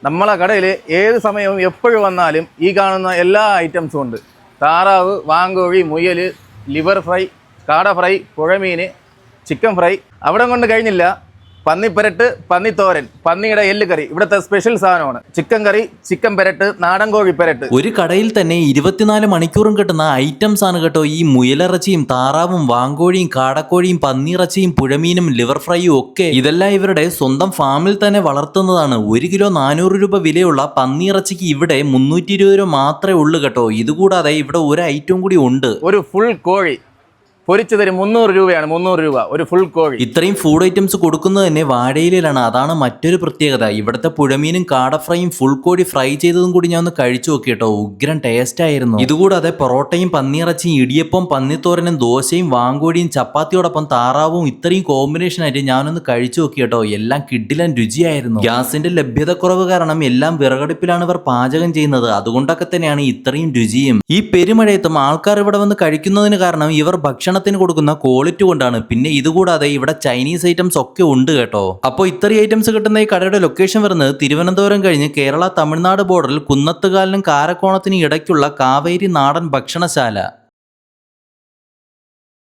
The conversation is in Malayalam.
നമ്മളെ കടയിൽ ഏത് സമയവും എപ്പോഴും വന്നാലും ഈ കാണുന്ന എല്ലാ ഐറ്റംസും ഉണ്ട്. താറാവ്, വാങ്കോഴി, മുയൽ, ലിവർ ഫ്രൈ, കാട ഫ്രൈ, പുഴമീൻ, ചിക്കൻ ഫ്രൈ. അവിടെ കൊണ്ട് കഴിഞ്ഞില്ല, പന്നിപ്പെരട്ട്, പന്നിത്തോരൻ, പന്നിയുടെ എല്ല് കറി ഇവിടുത്തെ സ്പെഷ്യൽ സാധനമാണ്. ചിക്കൻ കറി, ചിക്കൻ പെരട്ട്, നാടൻ കോഴി പെരട്ട്. ഒരു കടയിൽ തന്നെ 24 മണിക്കൂറും കിട്ടുന്ന ഐറ്റംസ് ആണ് കേട്ടോ ഈ മുയലിറച്ചിയും താറാവും വാങ്കോഴിയും കാടക്കോഴിയും പന്നിയിറച്ചിയും പുഴമീനും ലിവർ ഫ്രൈയും ഒക്കെ. ഇതെല്ലാം ഇവരുടെ സ്വന്തം ഫാമിൽ തന്നെ വളർത്തുന്നതാണ്. 1 കിലോ 400 രൂപ വിലയുള്ള പന്നിയിറച്ചിക്ക് ഇവിടെ 320 രൂപ മാത്രമേ ഉള്ളൂ കേട്ടോ. ഇതുകൂടാതെ ഇവിടെ ഒരു ഐറ്റം കൂടി ഉണ്ട്. ഒരു ഫുൾ കോഴി പൊരിച്ചു തരും 300 രൂപയാണ്. 300 രൂപ ഒരു ഫുൾ കോഴി. ഇത്രയും ഫുഡ് ഐറ്റംസ് കൊടുക്കുന്നത് തന്നെ വാഴയിലാണ്. അതാണ് മറ്റൊരു പ്രത്യേകത. ഇവിടുത്തെ പുഴമീനും കാട ഫ്രൈയും ഫുൾ കോഴി ഫ്രൈ ചെയ്തതും കൂടി ഞാൻ ഒന്ന് കഴിച്ചു നോക്കി കേട്ടോ. ഉഗ്രൻ ടേസ്റ്റ് ആയിരുന്നു. ഇതുകൂടാതെ പൊറോട്ടയും പന്നിയിറച്ചിയും ഇടിയപ്പം പന്നിത്തോരനും ദോശയും വാങ്കോഴിയും ചപ്പാത്തിയോടൊപ്പം താറാവും ഇത്രയും കോമ്പിനേഷൻ ആയിട്ട് ഞാനൊന്ന് കഴിച്ചു നോക്കി കേട്ടോ. എല്ലാം കിടിലൻ രുചിയായിരുന്നു. ഗ്യാസിന്റെ ലഭ്യതക്കുറവ് കാരണം എല്ലാം വിറകടുപ്പിലാണ് ഇവർ പാചകം ചെയ്യുന്നത്. അതുകൊണ്ടൊക്കെ തന്നെയാണ് ഇത്രയും രുചിയും. ഈ പെരുമഴയത്തും ആൾക്കാർ ഇവിടെ വന്ന് കഴിക്കുന്നതിന് കാരണം ഇവർ ഭക്ഷണത്തിന് കൊടുക്കുന്ന ക്വാളിറ്റി കൊണ്ടാണ്. പിന്നെ ഇതുകൂടാതെ ഇവിടെ ചൈനീസ് ഐറ്റംസ് ഒക്കെ ഉണ്ട് കേട്ടോ. അപ്പോൾ ഇത്രയും ഐറ്റംസ് കിട്ടുന്ന ഈ കടയുടെ ലൊക്കേഷൻ വരുന്നത് തിരുവനന്തപുരം കഴിഞ്ഞ് കേരള തമിഴ്നാട് ബോർഡറിൽ കുന്നത്തുകാലിനും കാരക്കോണത്തിനും ഇടയ്ക്കുള്ള കാവേരി നാടൻ ഭക്ഷണശാല.